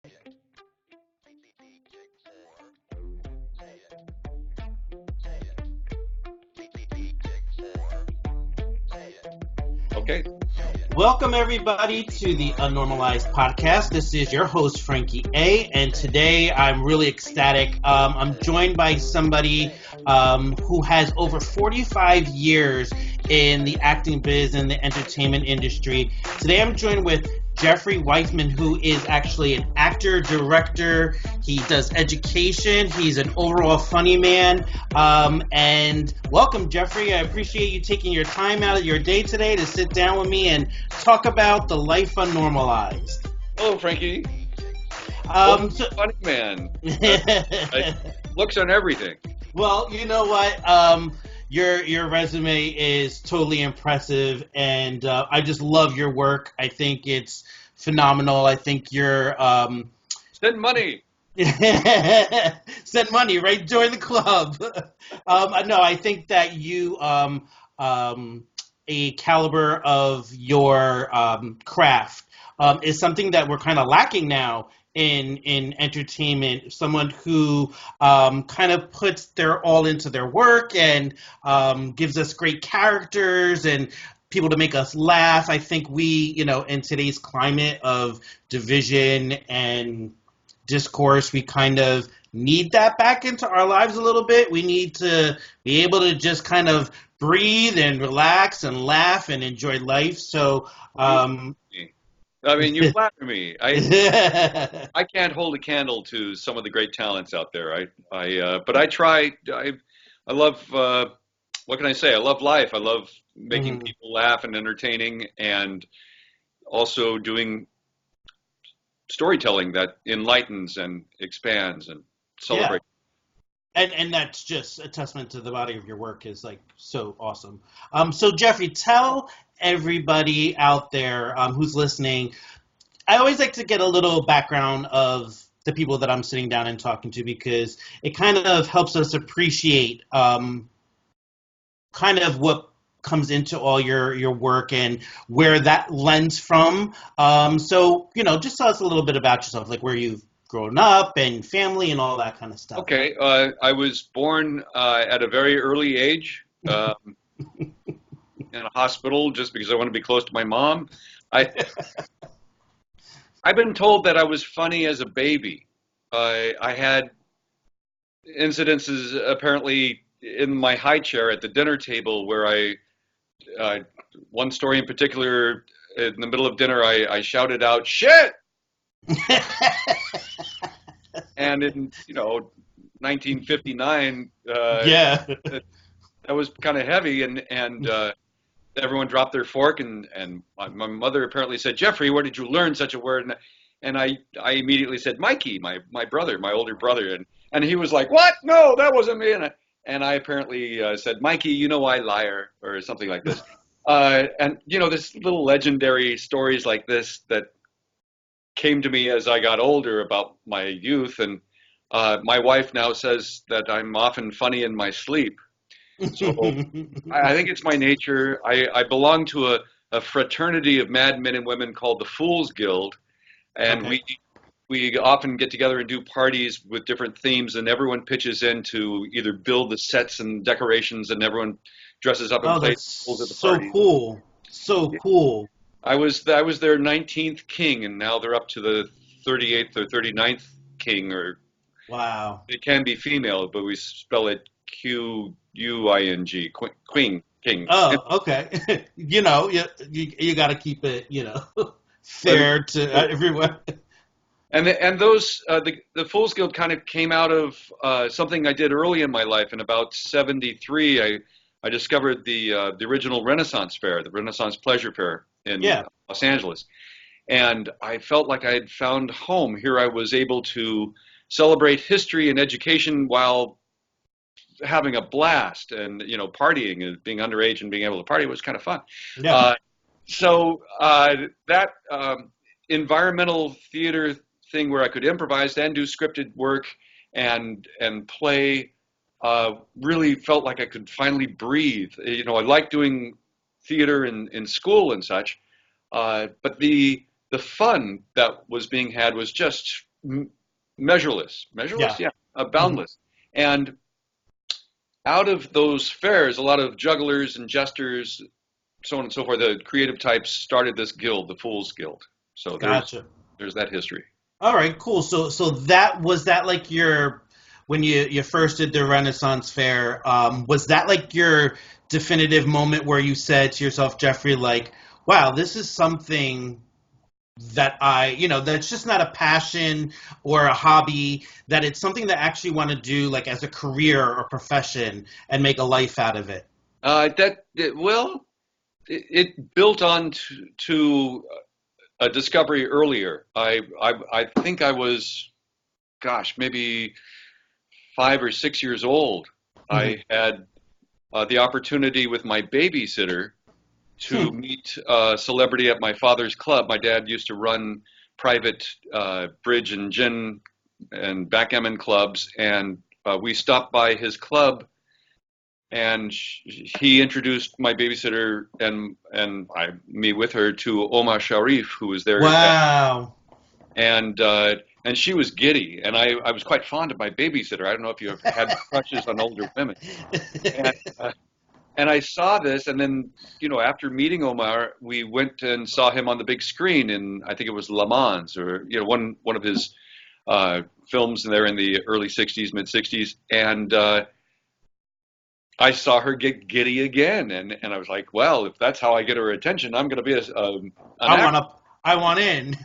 Okay. Welcome, everybody, to the Unnormalized Podcast. This is your host, Frankie A., and today I'm really ecstatic. I'm joined by somebody who has over 45 years in the acting biz and the entertainment industry. Today I'm joined with Jeffery Weissman, who is actually an actor, director. He does education. He's an overall funny man. And welcome, Jeffery. I appreciate you taking your time out of your day today to sit down with me and talk about the life unnormalized. Hello, Frankie. Funny man. Looks on everything. Well, you know what? Your resume is totally impressive, and I just love your work. I think it's phenomenal. I think you're Send money. Send money, right? Join the club. No, I think that you a caliber of your craft is something that we're kind of lacking now in entertainment. Someone who kind of puts their all into their work and gives us great characters and people to make us laugh. I think we, in today's climate of division and discourse, we kind of need that back into our lives a little bit. We need to be able to just kind of breathe and relax and laugh and enjoy life. So, you flatter me. I can't hold a candle to some of the great talents out there. But I try. I love. What can I say? I love life. I love making people laugh and entertaining, and also doing storytelling that enlightens and expands and celebrates. Yeah. And that's just a testament to the body of your work is like so awesome. So Jeffery, tell everybody out there who's listening. I always like to get a little background of the people that I'm sitting down and talking to because it kind of helps us appreciate kind of what comes into all your work and where that lends from. So, just tell us a little bit about yourself, like where you've grown up and family and all that kind of stuff. Okay. I was born at a very early age in a hospital just because I wanted to be close to my mom. I've been told that I was funny as a baby. I had incidences apparently in my high chair at the dinner table where one story in particular, in the middle of dinner, I shouted out, "Shit!" And in, 1959, that was kind of heavy, and everyone dropped their fork, and my mother apparently said, "Jeffery, where did you learn such a word?" And I immediately said, "Mikey, my brother, my older brother," and he was like, "What? No, that wasn't me." And I apparently said, "Mikey, I liar," or something like this. And this little legendary stories like this that came to me as I got older about my youth, and my wife now says that I'm often funny in my sleep. So I think it's my nature. I belong to a fraternity of mad men and women called the Fools Guild, and we often get together and do parties with different themes, and everyone pitches in to either build the sets and decorations, and everyone dresses up and plays fools at the party. So cool. I was their 19th king, and now they're up to the 38th or 39th king. Or wow, it can be female, but we spell it Quing, queen, king. Oh, okay. You got to keep it, fair to everyone. And those the Fools Guild kind of came out of something I did early in my life. In about '73, I discovered the original Renaissance Fair, the Renaissance Pleasure Fair in Los Angeles, and I felt like I had found home. Here I was able to celebrate history and education while having a blast, and partying and being underage and being able to party was kind of fun. Yeah. So that environmental theater thing where I could improvise and do scripted work and play really felt like I could finally breathe. I liked doing theater in school and such, but the fun that was being had was just measureless, boundless. And out of those fairs, a lot of jugglers and jesters, so on and so forth, the creative types started this guild, the Fools Guild. So there's that history. All right, cool. So that was that like your when you first did the Renaissance Fair, was that like your definitive moment where you said to yourself, Jeffrey, like, wow, this is something that that's just not a passion or a hobby, that it's something that I actually want to do like as a career or profession and make a life out of it? It built on to a discovery earlier. I think I was, maybe 5 or 6 years old. Mm-hmm. I had the opportunity with my babysitter to meet a celebrity at my father's club. My dad used to run private bridge and gin and backgammon clubs, and we stopped by his club, and he introduced my babysitter and me with her to Omar Sharif, who was there. Wow. And she was giddy, and I was quite fond of my babysitter. I don't know if you ever had crushes on older women. And I saw this, and then, after meeting Omar, we went and saw him on the big screen in, I think it was Le Mans, or, one of his films there in the early 60s, mid 60s. And I saw her get giddy again. And I was like, well, if that's how I get her attention, I'm going to be an actor. I want in.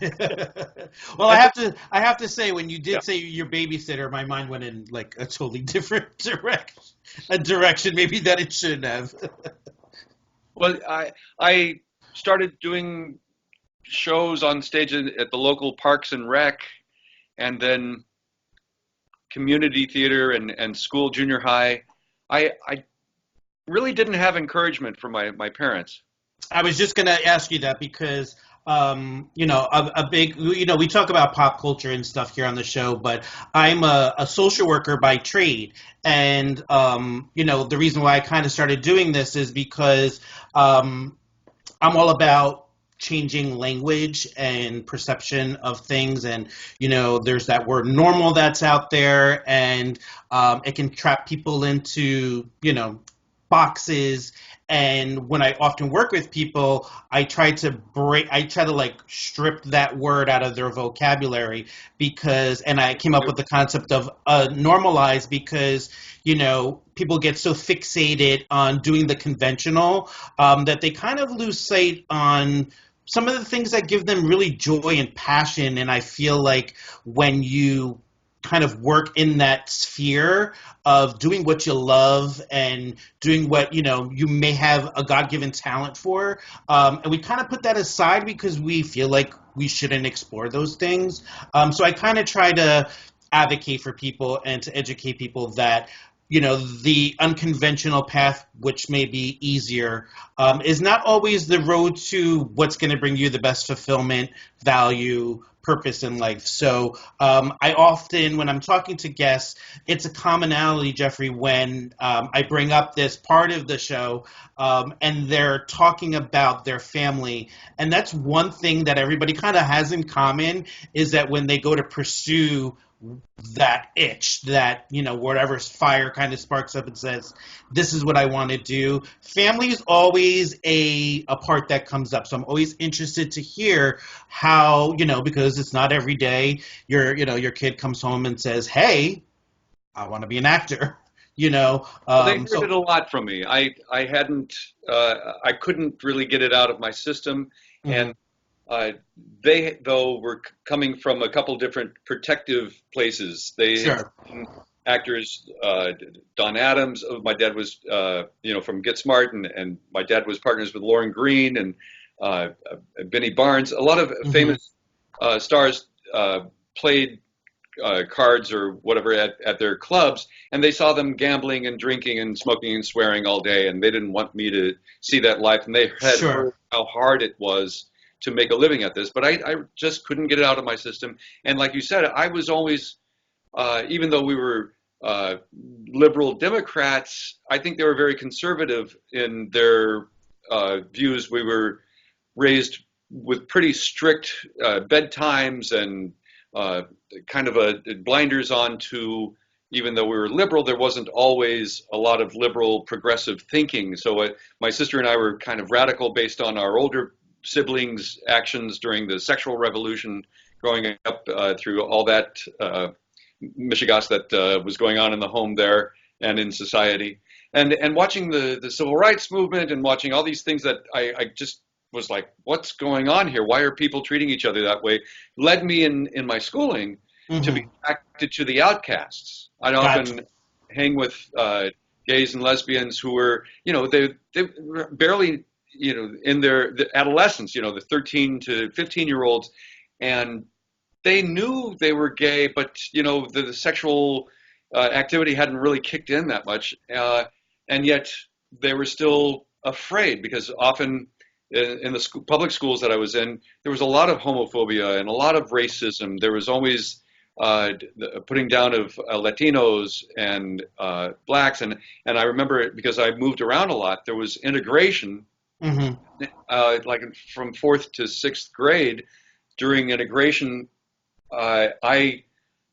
Well, I have to say, when you did say your babysitter, my mind went in like a totally different direction maybe that it shouldn't have. Well, I started doing shows on stage at the local Parks and Rec, and then community theater and school, junior high. I really didn't have encouragement from my parents. I was just going to ask you that because a big, we talk about pop culture and stuff here on the show, but I'm a social worker by trade. And, the reason why I kind of started doing this is because I'm all about changing language and perception of things. And, there's that word normal that's out there, and it can trap people into, boxes. And when I often work with people, I try to like strip that word out of their vocabulary, and I came up with the concept of normalize, because, people get so fixated on doing the conventional that they kind of lose sight on some of the things that give them really joy and passion. And I feel like when you kind of work in that sphere of doing what you love and doing what, you may have a God-given talent for. And we kind of put that aside because we feel like we shouldn't explore those things. So I kind of try to advocate for people and to educate people that, the unconventional path, which may be easier, is not always the road to what's going to bring you the best fulfillment, value, purpose in life. So I often, when I'm talking to guests, it's a commonality, Jeffrey, when I bring up this part of the show and they're talking about their family. And that's one thing that everybody kind of has in common, is that when they go to pursue that itch, that, whatever fire kind of sparks up and says, this is what I want to do. Family is always a part that comes up. So I'm always interested to hear how, because it's not every day your kid comes home and says, hey, I want to be an actor. They heard it a lot from me. I couldn't really get it out of my system. Mm-hmm. And they, though, were coming from a couple different protective places. Actors, Don Adams. My dad was, from Get Smart, and my dad was partners with Lauren Green and Benny Barnes. A lot of famous stars played cards or whatever at their clubs, and they saw them gambling and drinking and smoking and swearing all day, and they didn't want me to see that life. And they had heard how hard it was to make a living at this, but I just couldn't get it out of my system. And like you said, I was always, even though we were liberal Democrats, I think they were very conservative in their views. We were raised with pretty strict bedtimes and kind of a blinders on to, even though we were liberal, there wasn't always a lot of liberal progressive thinking. So my sister and I were kind of radical based on our older siblings' actions during the sexual revolution, growing up through all that mishigas that was going on in the home there and in society. And watching the civil rights movement and watching all these things that I just was like, what's going on here? Why are people treating each other that way? Led me in my schooling to be attracted to the outcasts. I'd often hang with gays and lesbians who were, they were barely, in their adolescence, the 13 to 15-year-olds, and they knew they were gay, but, the sexual activity hadn't really kicked in that much. And yet they were still afraid, because often in the public schools that I was in, there was a lot of homophobia and a lot of racism. There was always putting down of Latinos and blacks. And I remember it because I moved around a lot. There was integration, like from 4th to 6th grade. During integration, I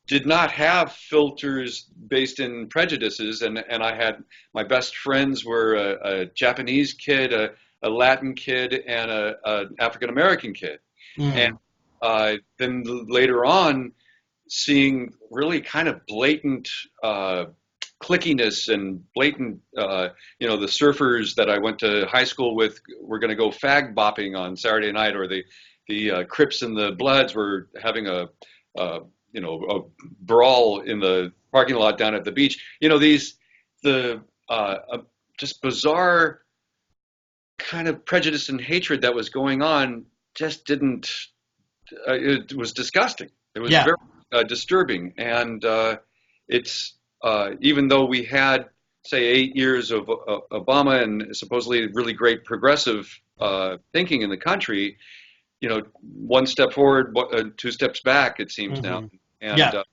did not have filters based in prejudices, and I had, my best friends were a Japanese kid, a Latin kid, and an African American kid. And then later on, seeing really kind of blatant clickiness and blatant, the surfers that I went to high school with were going to go fag bopping on Saturday night, or the Crips and the Bloods were having a brawl in the parking lot down at the beach. Just bizarre kind of prejudice and hatred that was going on just didn't, it was disgusting. It was very disturbing. And it's, even though we had, say, 8 years of Obama and supposedly really great progressive thinking in the country, one step forward, 2 steps back, it seems now. And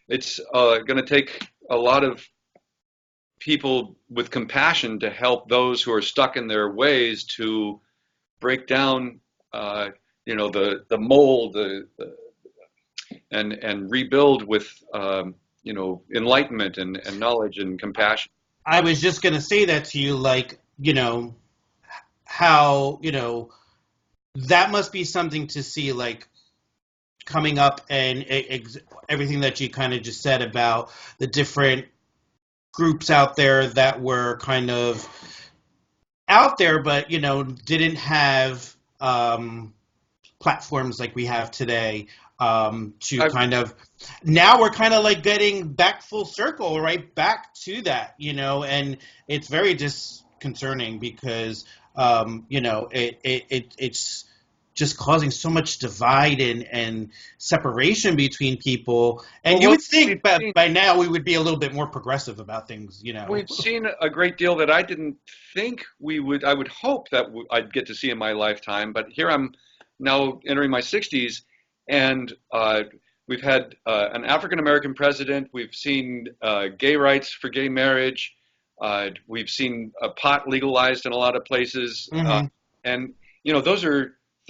it's going to take a lot of people with compassion to help those who are stuck in their ways to break down, the mold, and rebuild with, enlightenment and knowledge and compassion. I was just going to say that to you, like, how, that must be something to see, like, coming up, and everything that you kind of just said about the different groups out there that were kind of out there, but, didn't have platforms like we have today now we're kind of like getting back full circle, right back to that, and it's very disconcerting because, it's just causing so much divide and separation between people. And you would think by now we would be a little bit more progressive about things, We've seen a great deal that I didn't think I would hope that I'd get to see in my lifetime. But here I'm now entering my 60s, and we've had an African-American president. We've seen gay rights for gay marriage. We've seen pot legalized in a lot of places. And,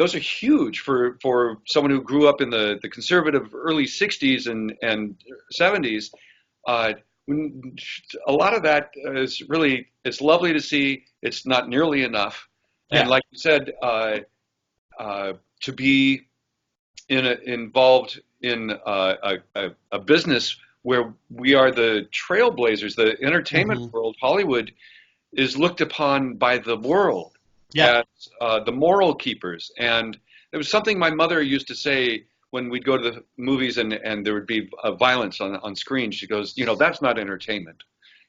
those are huge for someone who grew up in the conservative early 60s and 70s. A lot of that is really, it's lovely to see. It's not nearly enough. And like you said, to be involved in a business where we are the trailblazers, the entertainment world, Hollywood is looked upon by the world as the moral keepers. And it was something my mother used to say when we'd go to the movies and there would be violence on screen. She goes, that's not entertainment.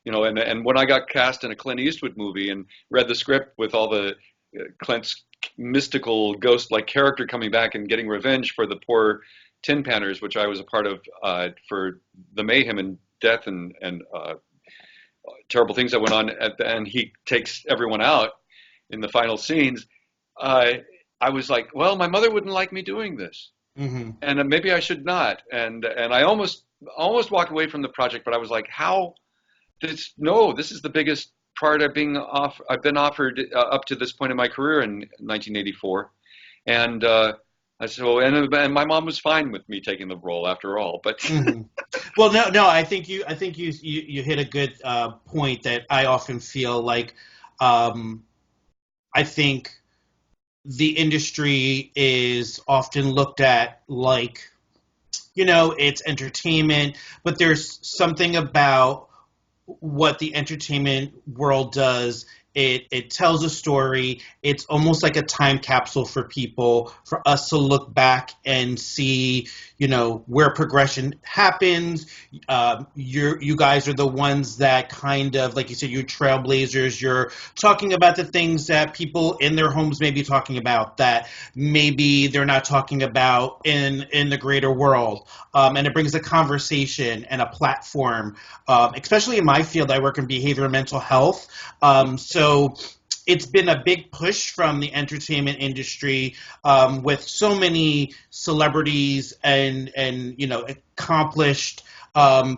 And when I got cast in a Clint Eastwood movie and read the script with all the Clint's mystical ghost-like character coming back and getting revenge for the poor Tin Panners, which I was a part of, for the mayhem and death and terrible things that went on at the end, he takes everyone out in the final scenes. I was like, well, my mother wouldn't like me doing this, and maybe I should not. And I almost walked away from the project, but I was like, this is the biggest part I've been offered up to this point in my career in 1984, and So, and my mom was fine with me taking the role after all. But Mm-hmm. Well, no, I think you hit a good point that I often feel like. I think the industry is often looked at like, it's entertainment, but there's something about what the entertainment world does. It tells a story. It's almost like a time capsule for people, for us to look back and see, where progression happens. You guys are the ones that kind of, like you said, you're trailblazers. You're talking about the things that people in their homes may be talking about that maybe they're not talking about in the greater world. And it brings a conversation and a platform, especially in my field. I work in behavior and mental health. So it's been a big push from the entertainment industry, with so many celebrities and accomplished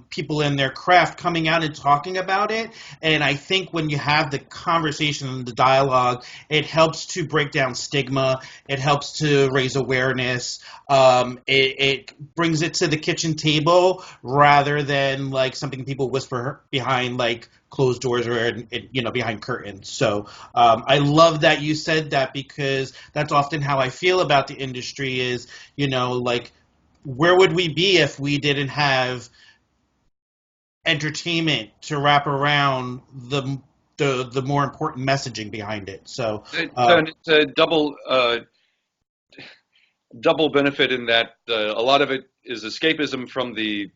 people in their craft coming out and talking about it. And I think when you have the conversation and the dialogue, it helps to break down stigma. It helps to raise awareness. It brings it to the kitchen table rather than like something people whisper behind like closed doors or behind curtains. So I love that you said that, because that's often how I feel about the industry is, like, where would we be if we didn't have entertainment to wrap around the more important messaging behind it? So it's a double benefit in that a lot of it is escapism from the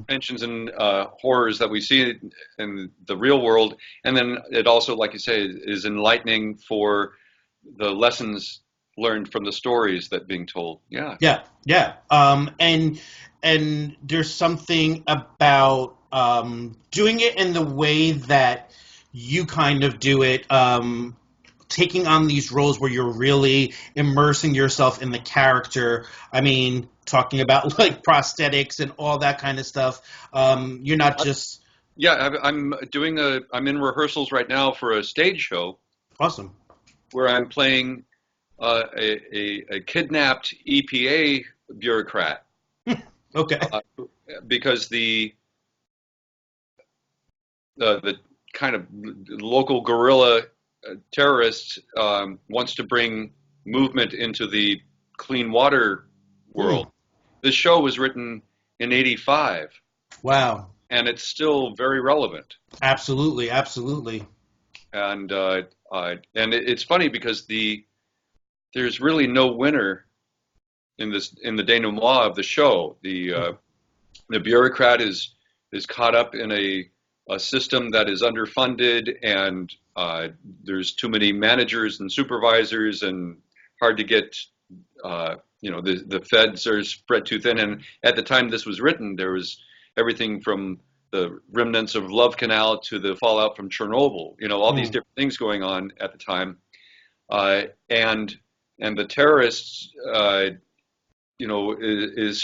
tensions and horrors that we see in the real world, and then it also, like you say, is enlightening for the lessons learned from the stories that being told. Yeah. And there's something about doing it in the way that you kind of do it, taking on these roles where you're really immersing yourself in the character. I mean, talking about like prosthetics and all that kind of stuff. You're not just... Yeah, I'm in rehearsals right now for a stage show. Awesome. Where I'm playing a kidnapped EPA bureaucrat. Okay. Because the kind of local guerrilla terrorist wants to bring movement into the clean water world. This show was written in '85. Wow. And it's still very relevant. Absolutely. And it's funny because there's really no winner in the denouement of the show. The bureaucrat is caught up in a system that is underfunded, and there's too many managers and supervisors, and hard to get. The feds are spread too thin. And at the time this was written, there was everything from the remnants of Love Canal to the fallout from Chernobyl. All these different things going on at the time, and the terrorists,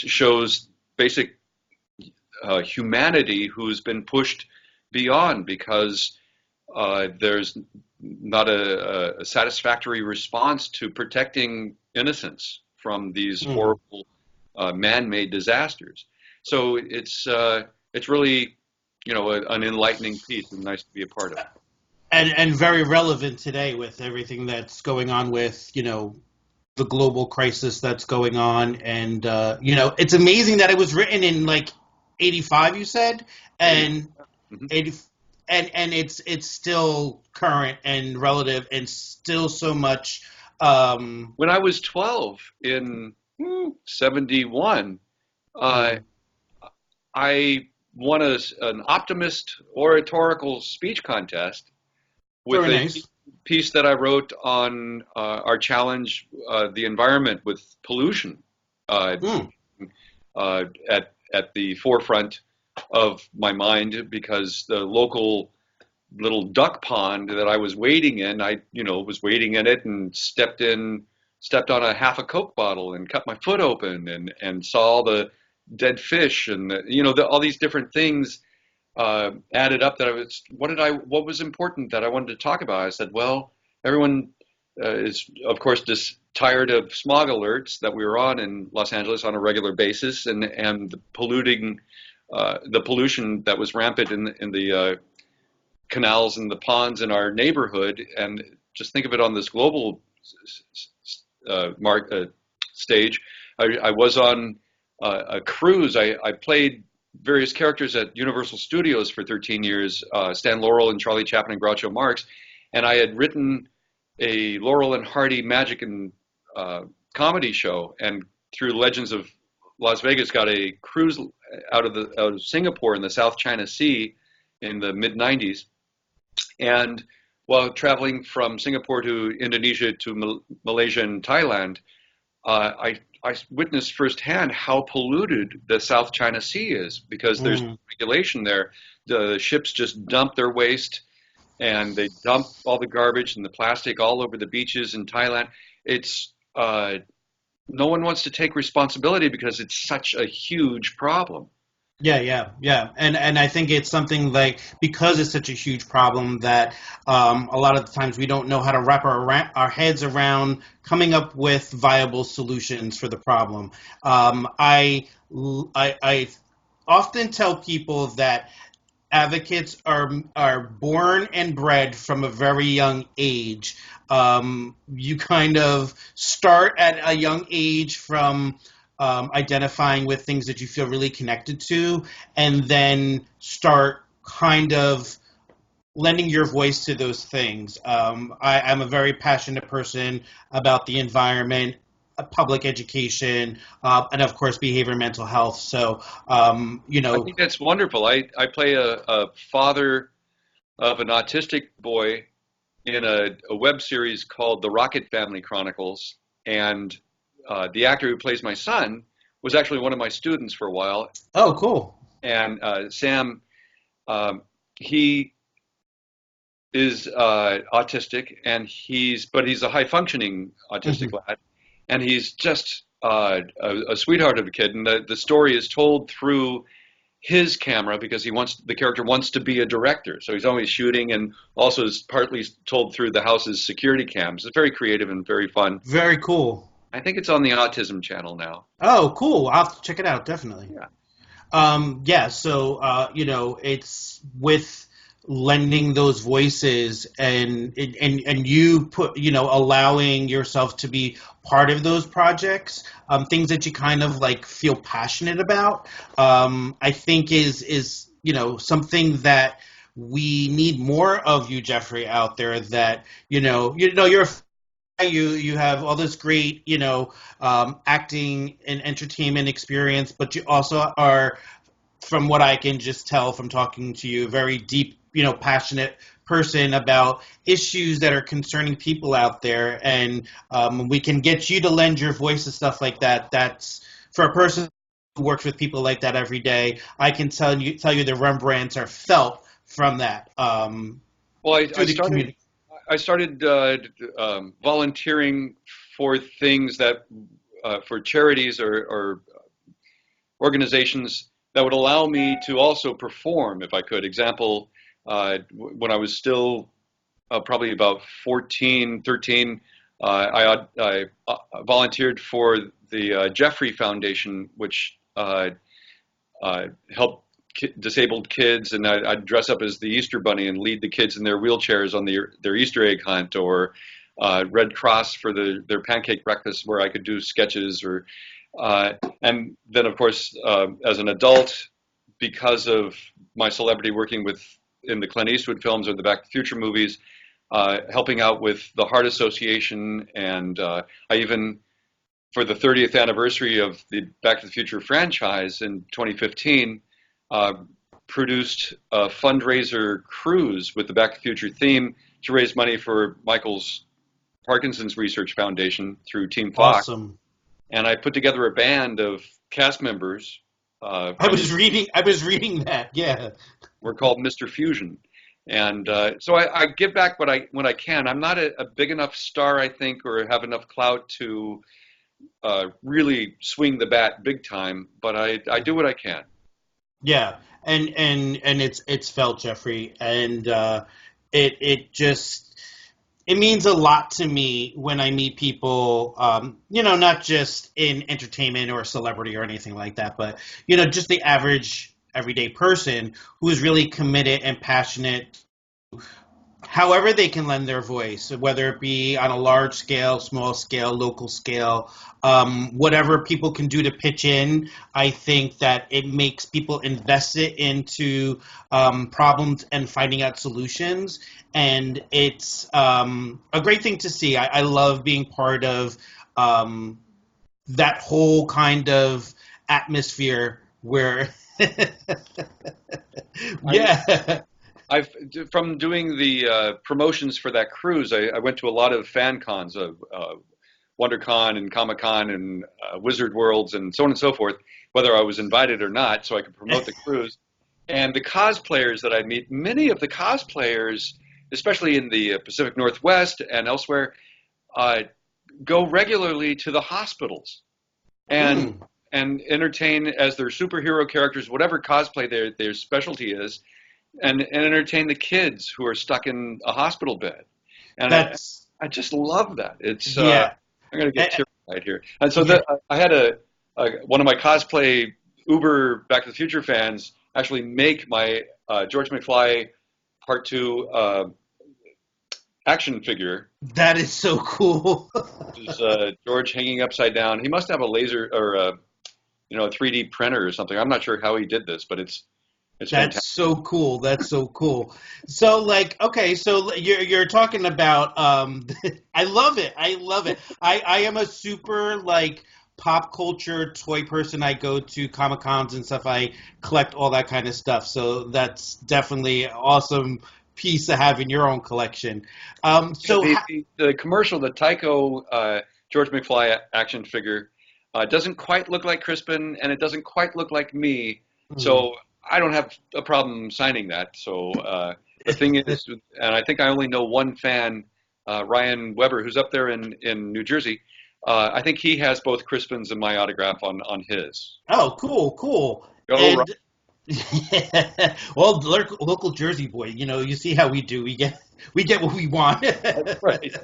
shows basic humanity who's been pushed beyond because there's not a satisfactory response to protecting innocence from these horrible man-made disasters. So it's really an enlightening piece and nice to be a part of. And very relevant today with everything that's going on with the global crisis that's going on, and it's amazing that it was written in like '85, you said, and 80, and it's still current and relative, and still so much. When I was 12 in '71, I won an optimist oratorical speech contest with Very a nice. piece that I wrote on our challenge, the environment with pollution, at the forefront of my mind, because the local little duck pond that I was wading in, I was wading in it and stepped on a half a Coke bottle and cut my foot open and saw all the dead fish and all these different things added up. That what was important that I wanted to talk about. I said, well, everyone is, of course, just tired of smog alerts that we were on in Los Angeles on a regular basis, and the pollution that was rampant in the canals and the ponds in our neighborhood. And just think of it on this global stage. I was on a cruise. I played various characters at Universal Studios for 13 years, Stan Laurel and Charlie Chaplin and Groucho Marx, and I had written a Laurel and Hardy magic and comedy show, and through Legends of Las Vegas got a cruise out of Singapore in the South China Sea in the mid-90s. And while traveling from Singapore to Indonesia to Malaysia and Thailand, I witnessed firsthand how polluted the South China Sea is, because there's regulation there. The ships just dump their waste, and they dump all the garbage and the plastic all over the beaches in Thailand. It's no one wants to take responsibility because it's such a huge problem. Yeah. And I think it's something like, because it's such a huge problem that a lot of the times we don't know how to wrap our heads around coming up with viable solutions for the problem. I often tell people that advocates are born and bred from a very young age. You kind of start at a young age from identifying with things that you feel really connected to, and then start kind of lending your voice to those things. I'm a very passionate person about the environment, public education, and of course behavior and mental health. So, I think that's wonderful. I play a father of an autistic boy in a web series called The Rocket Family Chronicles, and the actor who plays my son was actually one of my students for a while. Oh, cool. And Sam, he is autistic, and but he's a high functioning autistic lad, and he's just a sweetheart of a kid. And the story is told through his camera, because the character wants to be a director, so he's always shooting, and also is partly told through the house's security cams. It's very creative and very fun. Very cool. I think it's on the Autism Channel now. Oh, cool. I'll have to check it out, definitely. Yeah. So, it's with lending those voices and you allowing yourself to be part of those projects, things that you kind of like feel passionate about, I think is something that we need more of you, Jeffrey, out there, that, you have all this great, acting and entertainment experience, but you also are, from what I can just tell from talking to you, very deep, passionate person about issues that are concerning people out there. And we can get you to lend your voice to stuff like that. That's, for a person who works with people like that every day, I can tell you the Rembrandts are felt from that. I started volunteering for things that, for charities or organizations that would allow me to also perform if I could. Example, when I was still probably about 14, 13, I volunteered for the Jeffery Foundation, which helped disabled kids, and I'd dress up as the Easter Bunny and lead the kids in their wheelchairs on their Easter egg hunt, or Red Cross for their pancake breakfast, where I could do sketches, and then of course as an adult, because of my celebrity working in the Clint Eastwood films or the Back to the Future movies, helping out with the Heart Association, and I even, for the 30th anniversary of the Back to the Future franchise in 2015, produced a fundraiser cruise with the Back to the Future theme to raise money for Michael's Parkinson's Research Foundation through Team Fox. Awesome. And I put together a band of cast members. I was reading that. Yeah. We're called Mr. Fusion. And so I give back when I can. I'm not a big enough star, I think, or have enough clout to really swing the bat big time, but I do what I can. Yeah, and it's felt, Jeffrey, and it it means a lot to me when I meet people, not just in entertainment or celebrity or anything like that, but, just the average everyday person who is really committed and passionate however they can lend their voice, whether it be on a large scale, small scale, local scale, whatever people can do to pitch in. I think that it makes people invested into problems and finding out solutions. And it's a great thing to see. I love being part of that whole kind of atmosphere where, yeah. From doing the promotions for that cruise, I went to a lot of fan cons of WonderCon and Comic-Con and Wizard Worlds and so on and so forth, whether I was invited or not, so I could promote the cruise. And the cosplayers that I meet, many of the cosplayers, especially in the Pacific Northwest and elsewhere, go regularly to the hospitals and entertain as their superhero characters, whatever cosplay their specialty is. And entertain the kids who are stuck in a hospital bed, and I just love that. It's I'm gonna get teary-eyed here. And so I had one of my cosplay Uber Back to the Future fans actually make my George McFly Part 2 action figure. That is so cool. Which is George hanging upside down. He must have a laser or a 3D printer or something. I'm not sure how he did this, but it's that's fantastic. So cool. That's so cool. So okay, so you're talking about I love it. I am a super pop culture toy person. I go to Comic Cons and stuff. I collect all that kind of stuff. So that's definitely an awesome piece to have in your own collection. So the commercial, the Tyco George McFly action figure doesn't quite look like Crispin, and it doesn't quite look like me. So I don't have a problem signing that. So the thing is, and I think I only know one fan, Ryan Weber, who's up there in New Jersey. I think he has both Crispin's and my autograph on his. Oh, cool. Go, yeah. Well, local Jersey boy, you see how we do. We get what we want. That's right.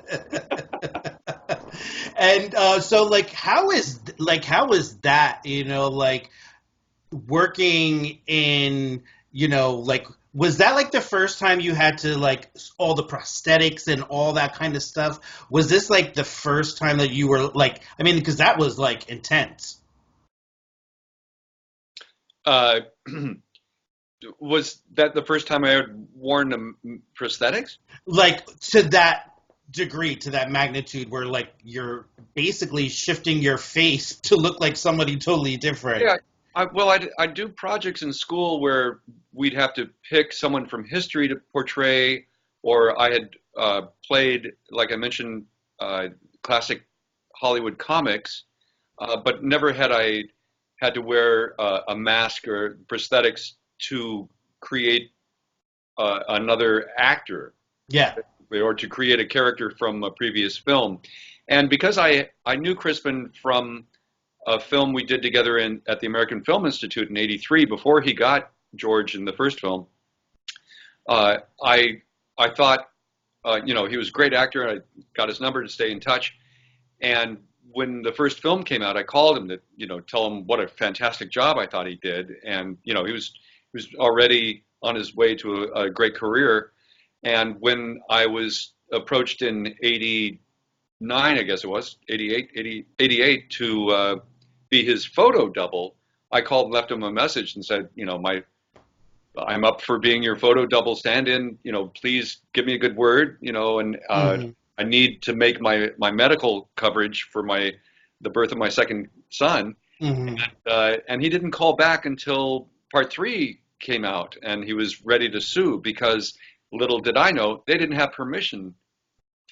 And so how is that, working in, was that the first time you had to all the prosthetics and all that kind of stuff? Was this the first time that you were because that was intense. Was that the first time I had worn the prosthetics? To that degree, to that magnitude, where you're basically shifting your face to look like somebody totally different. Yeah. I do projects in school where we'd have to pick someone from history to portray, or I had played, like I mentioned, classic Hollywood comics, but never had I had to wear a mask or prosthetics to create another actor. Yeah. Or to create a character from a previous film. And because I knew Crispin from a film we did together at the American Film Institute in '83, before he got George in the first film, I thought, he was a great actor. I got his number to stay in touch. And when the first film came out, I called him to, tell him what a fantastic job I thought he did. And, he was already on his way to a great career. And when I was approached in '89, I guess it was, 88 to be his photo double, I called and left him a message and said, I'm up for being your photo double stand-in, please give me a good word, and I need to make my medical coverage for the birth of my second son. And he didn't call back until Part 3 came out, and he was ready to sue because, little did I know, they didn't have permission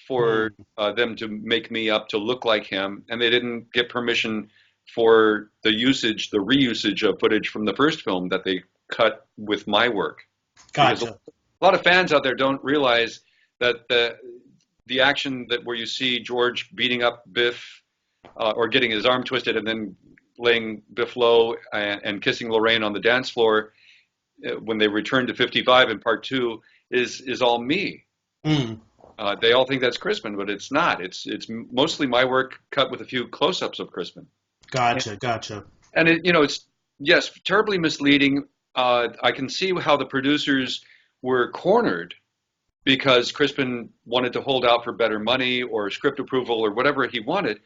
for them to make me up to look like him, and they didn't get permission for the reusage of footage from the first film that they cut with my work. Gotcha. Because a lot of fans out there don't realize that the action where you see George beating up Biff or getting his arm twisted and then laying Biff low and kissing Lorraine on the dance floor when they return to 55 in Part 2 is all me. They all think that's Crispin, but it's not. It's mostly my work cut with a few close-ups of Crispin. Gotcha. And it's yes, terribly misleading. I can see how the producers were cornered because Crispin wanted to hold out for better money or script approval or whatever he wanted.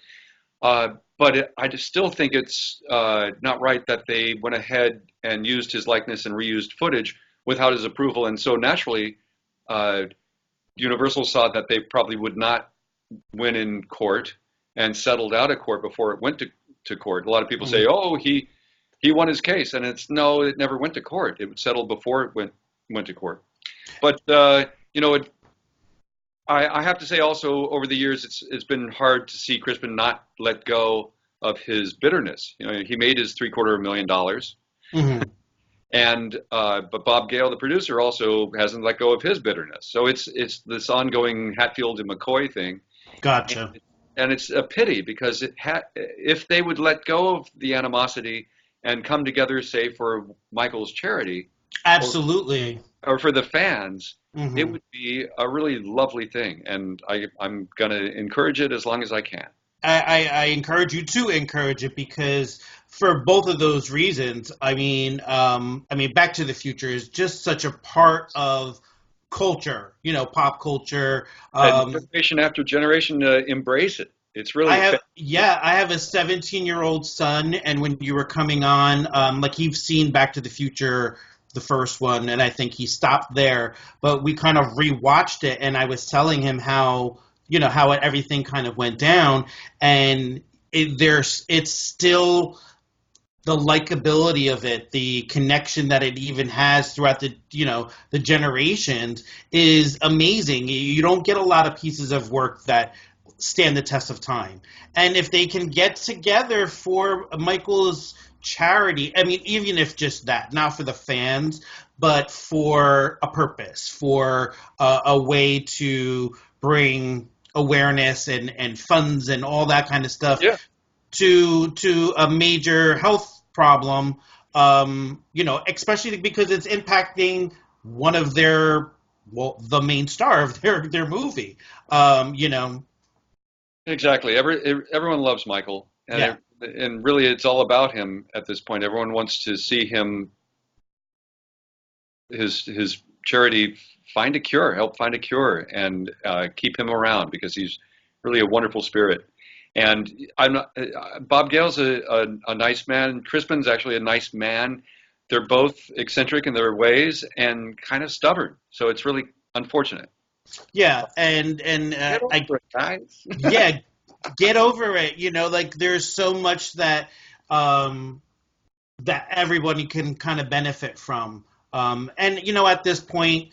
But I just still think it's not right that they went ahead and used his likeness and reused footage without his approval. And so naturally, Universal saw that they probably would not win in court and settled out of court before it went to court. A lot of people say, oh, he won his case. And no, it never went to court. It was settled before it went to court. But, I have to say also over the years, it's been hard to see Crispin not let go of his bitterness. He made his $750,000. Mm-hmm. And but Bob Gale, the producer, also hasn't let go of his bitterness. So it's this ongoing Hatfield and McCoy thing. Gotcha. And it's a pity because if they would let go of the animosity and come together, say for Michael's charity, absolutely, or for the fans, mm-hmm. it would be a really lovely thing. And I'm going to encourage it as long as I can. I encourage you to encourage it because for both of those reasons, I mean, Back to the Future is just such a part of culture, pop culture. Generation after generation embrace it. It's really. I have a 17-year-old son, and when you were coming on, he's seen Back to the Future, the first one, and I think he stopped there. But we kind of rewatched it, and I was telling him how everything kind of went down, and it's still the likability of it, the connection that it even has throughout the generations is amazing. You don't get a lot of pieces of work that stand the test of time. And if they can get together for Michael's charity, I mean, even if just that, not for the fans, but for a purpose, for a way to bring awareness and funds and all that kind of stuff to a major health problem, especially because it's impacting one of the main star of their movie, Exactly. Everyone loves Michael, and and really it's all about him at this point. Everyone wants to see him, his charity help find a cure, and keep him around because he's really a wonderful spirit. And Bob Gale's a nice man. Crispin's actually a nice man. They're both eccentric in their ways and kind of stubborn. So it's really unfortunate. Yeah, and get over it, guys. Get over it. There's so much that that everybody can kind of benefit from. And at this point,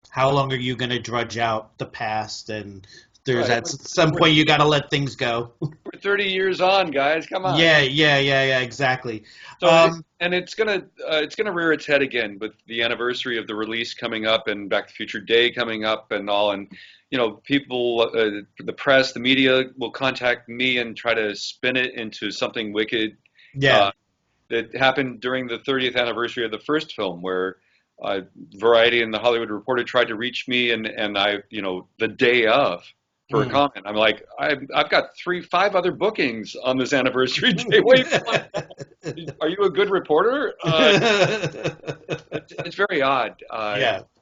how long are you going to drudge out the past? And there's at some point you got to let things go. We're 30 years on, guys. Come on. Yeah, exactly. So, and it's gonna rear its head again with the anniversary of the release coming up and Back to the Future Day coming up and all. And people, the press, the media will contact me and try to spin it into something wicked. Yeah. That happened during the 30th anniversary of the first film, where Variety and the Hollywood Reporter tried to reach me, and I, the day of, for a comment. I'm like, I've got 5 other bookings on this anniversary day. Wait, are you a good reporter? It's very odd.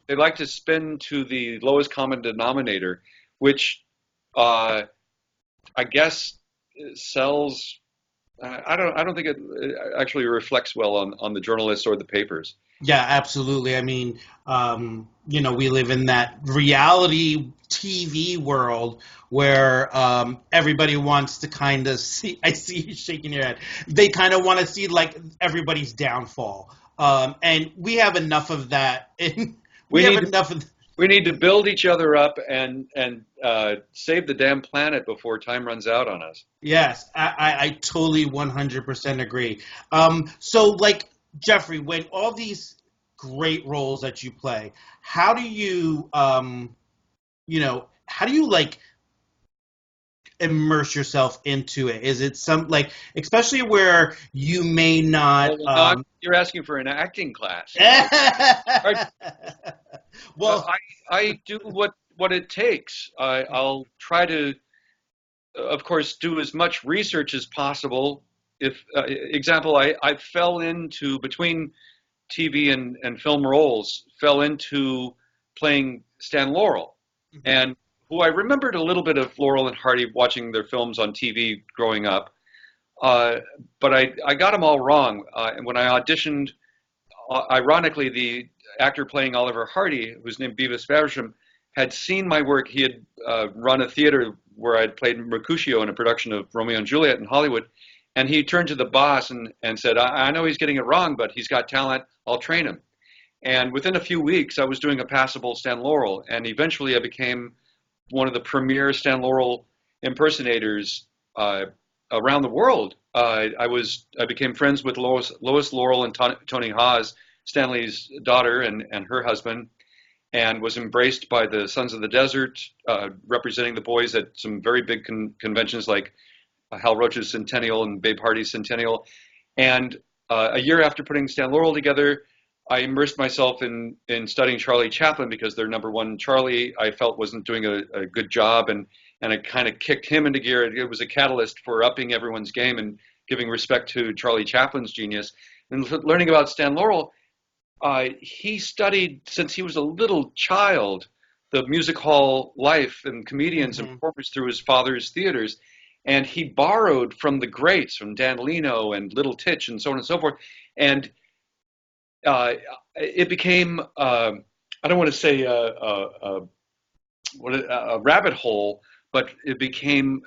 They like to spin to the lowest common denominator, which I guess sells. I don't think it actually reflects well on the journalists or the papers. Yeah, absolutely. I mean, we live in that reality TV world where everybody wants to kind of see. I see you shaking your head. They kind of want to see everybody's downfall, and we have enough of that. We need to build each other up and save the damn planet before time runs out on us. Yes, I totally 100% agree. So, Jeffrey, when all these great roles that you play, how do you, immerse yourself into it? Is it especially where you may not? You're asking for an acting class. Well, I do what it takes. I'll try to, of course, do as much research as possible. If example, I fell into between TV and film roles, fell into playing Stan Laurel, and who I remembered a little bit of Laurel and Hardy watching their films on TV growing up, but I got them all wrong. And when I auditioned, ironically, the actor playing Oliver Hardy, who's named Beavis Faversham, had seen my work. He had run a theater where I'd played Mercutio in a production of Romeo and Juliet in Hollywood. And he turned to the boss and said, I know he's getting it wrong, but he's got talent. I'll train him. And within a few weeks, I was doing a passable Stan Laurel. And eventually I became one of the premier Stan Laurel impersonators around the world. I became friends with Lois Laurel and Tony Haas, Stanley's daughter and her husband, and was embraced by the Sons of the Desert, representing the boys at some very big conventions like Hal Roach's Centennial and Babe Hardy's Centennial. And a year after putting Stan Laurel together, I immersed myself in studying Charlie Chaplin because their number one Charlie I felt wasn't doing a good job, and I kind of kicked him into gear. It was a catalyst for upping everyone's game and giving respect to Charlie Chaplin's genius. And learning about Stan Laurel, he studied since he was a little child the music hall life and comedians and performers through his father's theaters. And he borrowed from the greats, from Dan Leno and Little Titch and so on and so forth. And it became, I don't want to say a rabbit hole, but it became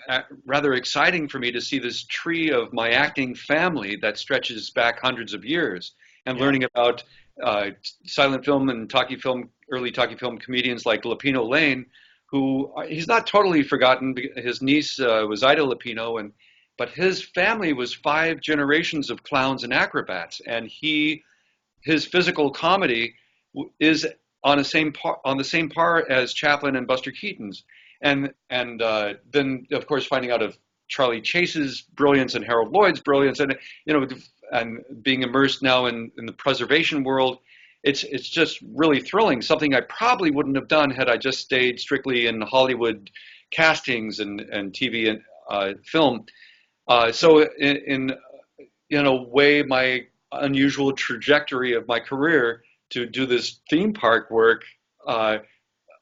rather exciting for me to see this tree of my acting family that stretches back hundreds of years, and learning about silent film and early talkie film comedians like Lupino Lane, who he's not totally forgotten. His niece was Ida Lupino, but his family was 5 generations of clowns and acrobats, and his physical comedy is on the same par as Chaplin and Buster Keaton's, and then of course finding out of Charlie Chase's brilliance and Harold Lloyd's brilliance, and being immersed now in the preservation world. It's just really thrilling, something I probably wouldn't have done had I just stayed strictly in Hollywood castings and TV and film. So in a way, my unusual trajectory of my career to do this theme park work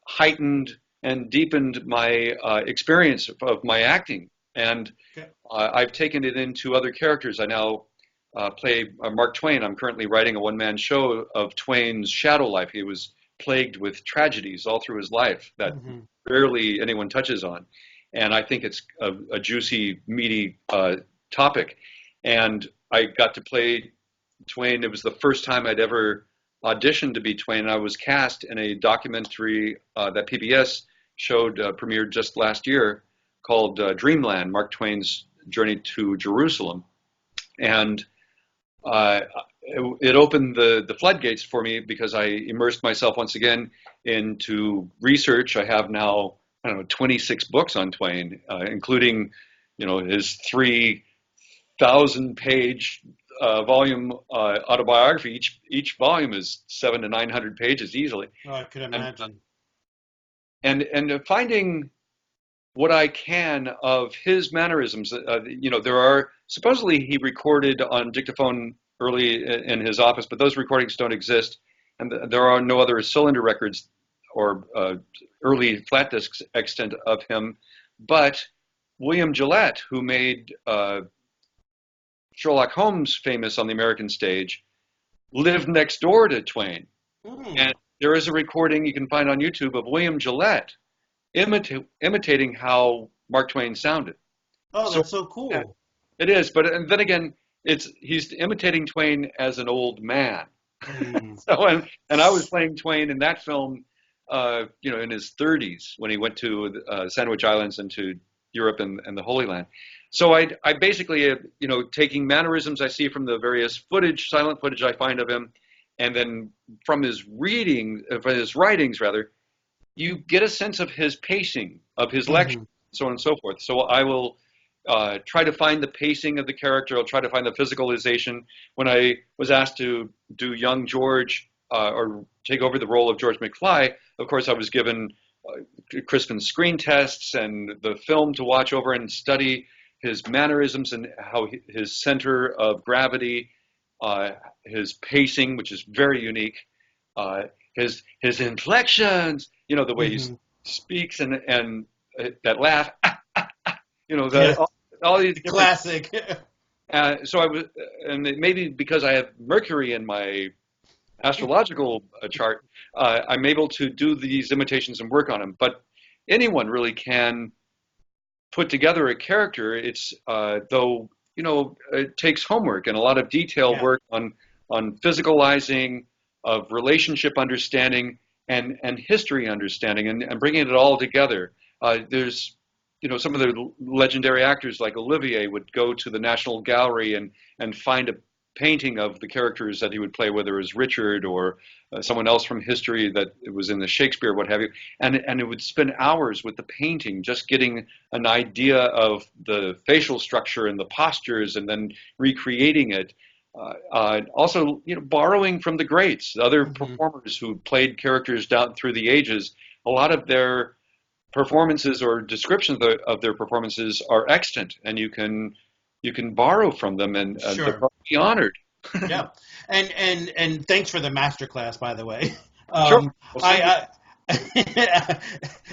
heightened and deepened my experience of my acting. And I've taken it into other characters. I now play Mark Twain. I'm currently writing a one-man show of Twain's shadow life. He was plagued with tragedies all through his life that rarely anyone touches on. And I think it's a juicy, meaty topic. And I got to play Twain. It was the first time I'd ever auditioned to be Twain. I was cast in a documentary that PBS showed, premiered just last year, called Dreamland, Mark Twain's Journey to Jerusalem. And it opened the floodgates for me because I immersed myself once again into research. I have now, 26 books on Twain, including, his 3,000-page volume autobiography. Each volume is 700 to 900 pages easily. Oh, I could imagine. And finding what I can of his mannerisms. There are, supposedly he recorded on dictaphone early in his office, but those recordings don't exist. And there are no other cylinder records or early flat discs extant of him. But William Gillette, who made Sherlock Holmes famous on the American stage, lived next door to Twain. And there is a recording you can find on YouTube of William Gillette imitating how Mark Twain sounded. Oh, that's so cool. Yeah, it is, but and then again, he's imitating Twain as an old man. So and I was playing Twain in that film, in his 30s when he went to the Sandwich Islands and to Europe and the Holy Land. So I basically, taking mannerisms I see from the various silent footage I find of him, and then from his writings rather, you get a sense of his pacing, of his lecture, so on and so forth. So I will try to find the pacing of the character. I'll try to find the physicalization. When I was asked to do young George, or take over the role of George McFly, of course, I was given Crispin screen tests and the film to watch over and study his mannerisms and how his center of gravity, his pacing, which is very unique, his inflections, the way he speaks and that laugh, all these classic. So I was, and maybe because I have Mercury in my astrological chart, I'm able to do these imitations and work on them. But anyone really can put together a character. It's though it takes homework and a lot of detailed work on physicalizing of relationship understanding and history understanding and bringing it all together. There's some of the legendary actors like Olivier would go to the National Gallery and find a painting of the characters that he would play, whether it was Richard or someone else from history that it was in the Shakespeare, what have you, and it would spend hours with the painting, just getting an idea of the facial structure and the postures, and then recreating it. Also, borrowing from the greats, other performers who played characters down through the ages. A lot of their performances or descriptions of their performances are extant, and you can borrow from them and sure. Be honored. Yeah, and thanks for the masterclass, by the way. Sure.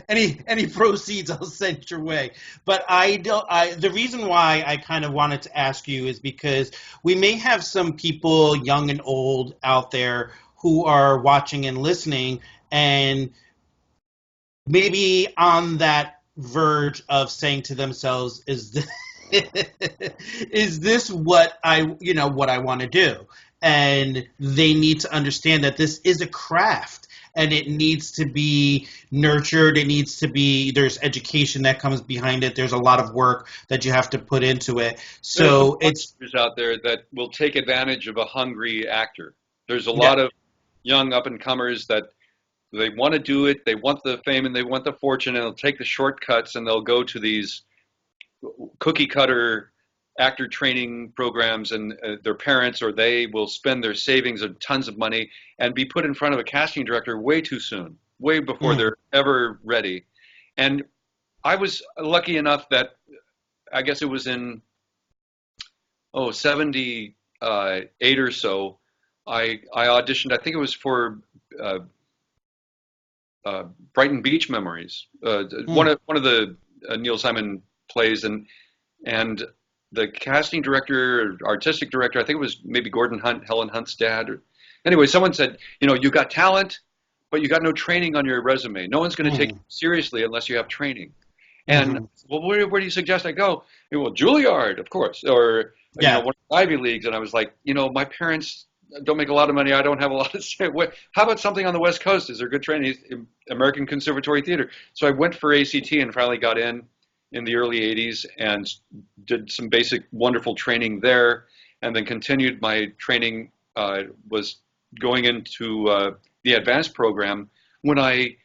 Any proceeds I'll send your way. But the reason why I kind of wanted to ask you is because we may have some people, young and old, out there who are watching and listening, and maybe on that verge of saying to themselves, is this what I want to do? And they need to understand that this is a craft and it needs to be nurtured. There's education that comes behind it. There's a lot of work that you have to put into it. So it's out there that will take advantage of a hungry actor. There's a lot of young up and comers that they want to do it. They want the fame and they want the fortune, and they'll take the shortcuts and they'll go to these cookie cutter actor training programs, and their parents or they will spend their savings of tons of money and be put in front of a casting director way too soon, way before they're ever ready. And I was lucky enough that I guess it was in 78 or so, I auditioned. I think it was for Brighton Beach Memories, one of the Neil Simon plays, and the casting director, artistic director, I think it was maybe Gordon Hunt, Helen Hunt's dad. Anyway, someone said, you got talent, but you got no training on your resume. No one's going to take you seriously unless you have training. And well, where do you suggest I go? Well, Juilliard, of course, or one of the Ivy Leagues. And I was like, my parents don't make a lot of money. I don't have a lot to say. How about something on the West Coast? Is there good training? American Conservatory Theater. So I went for ACT and finally got in the early 80s and did some basic wonderful training there, and then continued my training, was going into the advanced program when I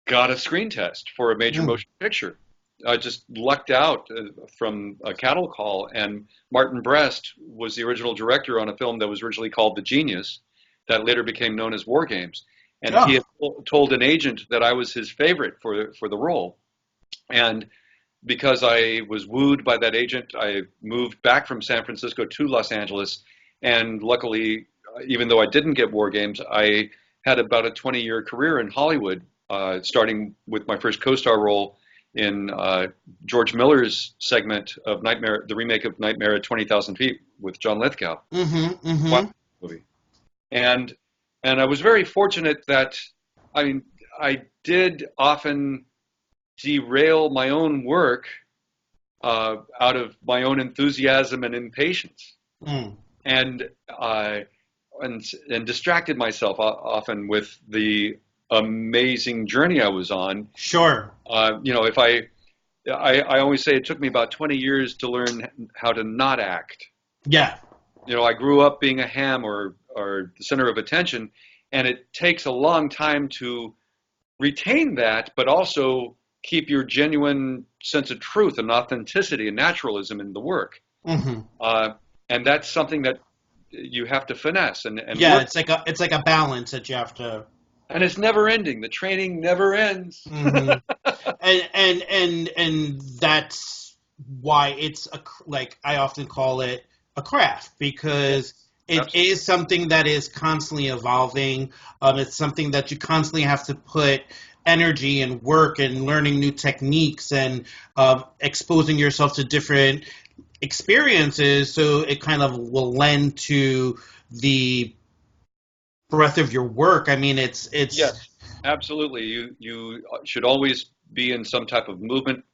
got a screen test for a major motion picture. I just lucked out from a cattle call, and Martin Brest was the original director on a film that was originally called The Genius, that later became known as War Games. And he had told an agent that I was his favorite for the role. And because I was wooed by that agent, I moved back from San Francisco to Los Angeles. And luckily, even though I didn't get War Games, I had about a 20-year career in Hollywood, starting with my first co-star role in George Miller's segment of Nightmare, the remake of Nightmare at 20,000 Feet with John Lithgow. Movie. And I was very fortunate that, I did often derail my own work out of my own enthusiasm and impatience, and distracted myself often with the amazing journey I was on. Sure. If I always say it took me about 20 years to learn how to not act. Yeah. I grew up being a ham or the center of attention, and it takes a long time to retain that, but also keep your genuine sense of truth and authenticity and naturalism in the work. And that's something that you have to finesse and yeah, work. it's like a balance that you have to. And it's never ending. The training never ends. Mm-hmm. And that's why it's like I often call it a craft, because it Absolutely. is something that is constantly evolving. It's something that you constantly have to put energy and work and learning new techniques and exposing yourself to different experiences, so it kind of will lend to the breadth of your work. I mean, it's Yes, absolutely. You should always be in some type of movement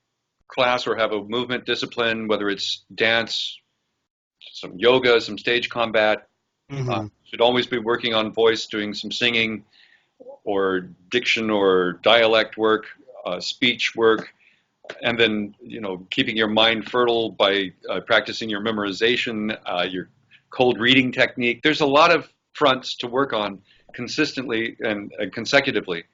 class or have a movement discipline, whether it's dance, some yoga, some stage combat. mhm. Should always be working on voice, doing some singing or diction or dialect work, speech work, and then keeping your mind fertile by practicing your memorization, your cold reading technique. There's a lot of fronts to work on consistently and consecutively,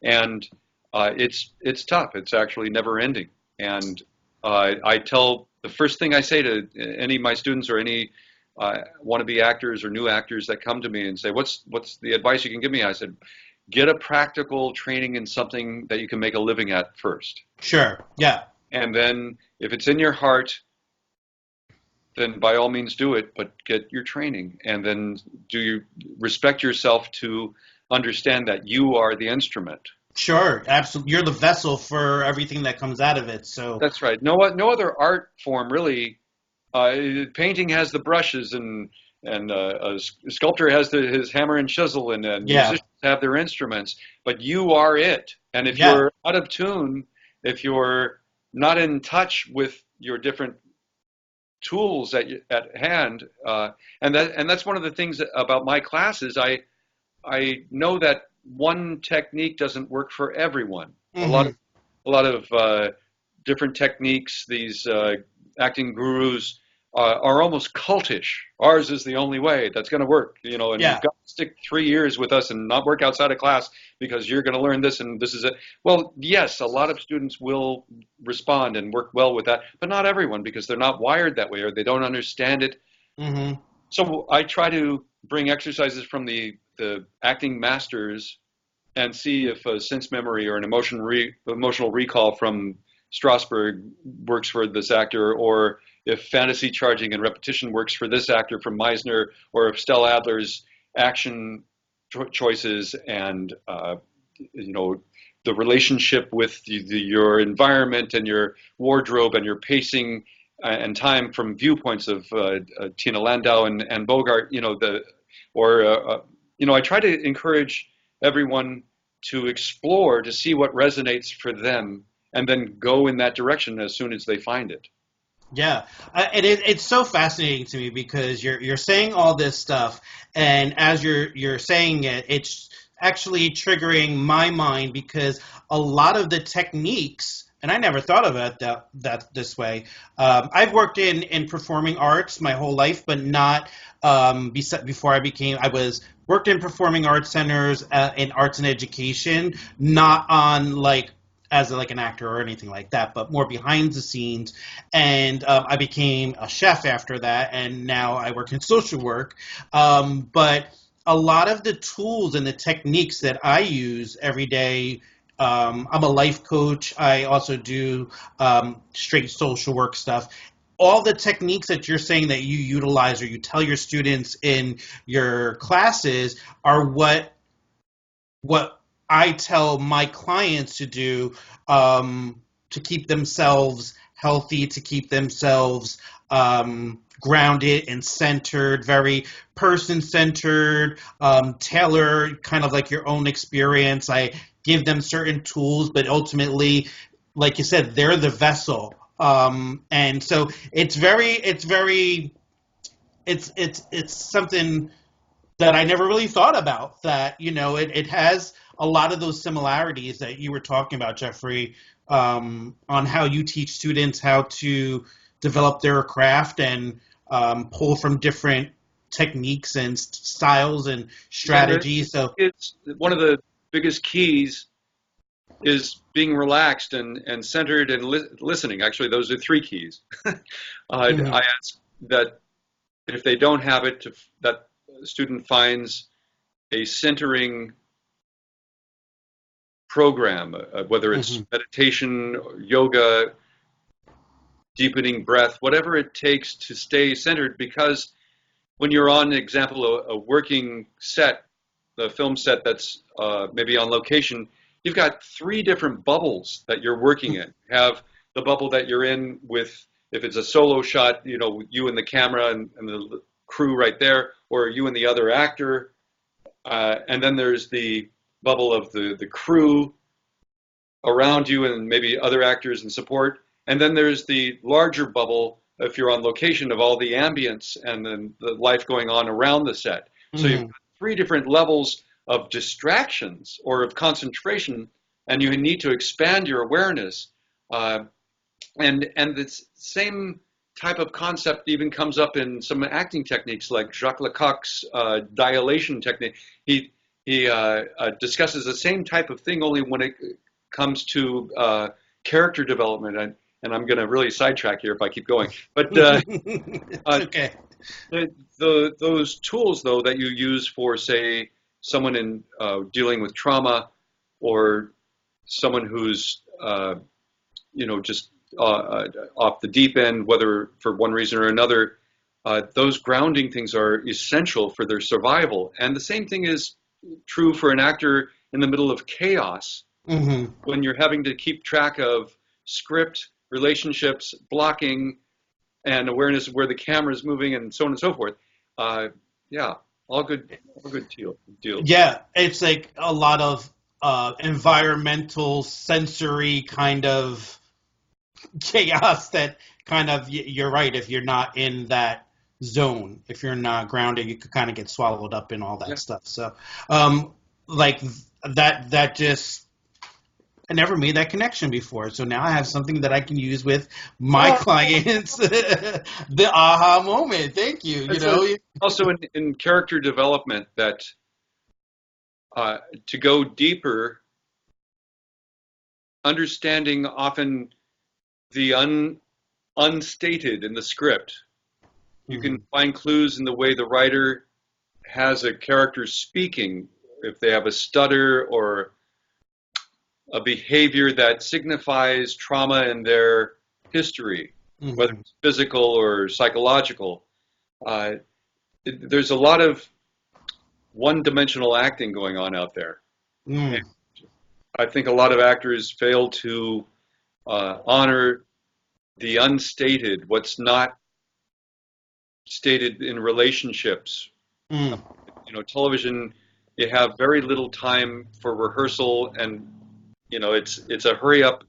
and it's tough. It's actually never ending. And I tell the first thing I say to any of my students or any wannabe actors or new actors that come to me and say, "What's the advice you can give me?" I said, "Get a practical training in something that you can make a living at first. Sure, yeah. And then if it's in your heart, then by all means do it, but get your training. And then do you respect yourself to understand that you are the instrument." Sure, absolutely. You're the vessel for everything that comes out of it. So, That's right. No other art form really. Painting has the brushes, and a sculptor has his hammer and chisel, and yeah, musicians have their instruments. But you are it. And if yeah, you're out of tune, if you're not in touch with your different tools at hand, and that's one of the things about my classes. I know that one technique doesn't work for everyone. hmm, A lot of different techniques. These acting gurus are almost cultish. Ours is the only way that's going to work, and yeah, you've got to stick 3 years with us and not work outside of class because you're going to learn this and this is it. Well, yes, a lot of students will respond and work well with that, but not everyone because they're not wired that way or they don't understand it. hmm, So I try to bring exercises from the acting masters and see if a sense memory or an emotional recall from Strasberg works for this actor, or if fantasy charging and repetition works for this actor from Meisner, or if Stella Adler's action choices and the relationship with your environment and your wardrobe and your pacing and time from viewpoints of Tina Landau and Bogart, I try to encourage everyone to explore to see what resonates for them and then go in that direction as soon as they find it. yeah. And it's so fascinating to me because you're saying all this stuff, and as you're saying it, it's actually triggering my mind because a lot of the techniques. And I never thought of it that this way. I've worked in performing arts my whole life, but not before I was worked in performing arts centers in arts and education, not on like as like an actor or anything like that, but more behind the scenes. And I became a chef after that, and now I work in social work. But a lot of the tools and the techniques that I use every day. I'm a life coach. I also do straight social work stuff. All the techniques that you're saying that you utilize or you tell your students in your classes are what I tell my clients to do to keep themselves healthy, to keep themselves grounded and centered, very person-centered, tailored, kind of like your own experience. I give them certain tools, but ultimately, like you said, they're the vessel. And so it's something that I never really thought about, that, it has a lot of those similarities that you were talking about, Jeffrey, on how you teach students how to develop their craft and pull from different techniques and styles and strategies. So It's one of the biggest keys is being relaxed and centered and listening. Actually, those are three keys. mhm, I ask that if they don't have it, that student finds a centering program, whether it's meditation, yoga, deepening breath, whatever it takes to stay centered. Because when you're on, example, a working set, the film set that's maybe on location, you've got 3 different bubbles that you're working in. You have the bubble that you're in with, if it's a solo shot, you know, you and the camera and the crew right there, or you and the other actor. And then there's the bubble of the crew around you and maybe other actors and support. And then there's the larger bubble, if you're on location, of all the ambience and then the life going on around the set. So you've got 3 different levels of distractions or of concentration, and you need to expand your awareness. And the same type of concept even comes up in some acting techniques like Jacques Lecoq's dilation technique. He discusses the same type of thing, only when it comes to character development. And I'm going to really sidetrack here if I keep going. But okay. Those tools, though, that you use for, say, someone in dealing with trauma, or someone who's just off the deep end, whether for one reason or another, those grounding things are essential for their survival. And the same thing is true for an actor in the middle of chaos, when you're having to keep track of script, relationships, blocking, and awareness of where the camera is moving, and so on and so forth. All good deals. Yeah, it's like a lot of environmental, sensory kind of chaos that kind of, you're right, if you're not in that zone, if you're not grounded, you could kind of get swallowed up in all that stuff. So like that just, I never made that connection before. So now I have something that I can use with my clients. The aha moment. Thank you. Also in character development, that to go deeper, understanding often the unstated in the script. You can find clues in the way the writer has a character speaking, if they have a stutter or a behavior that signifies trauma in their history, whether it's physical or psychological. There's a lot of one-dimensional acting going on out there. I think a lot of actors fail to honor the unstated, what's not stated in relationships. Television, you have very little time for rehearsal, and it's a hurry up.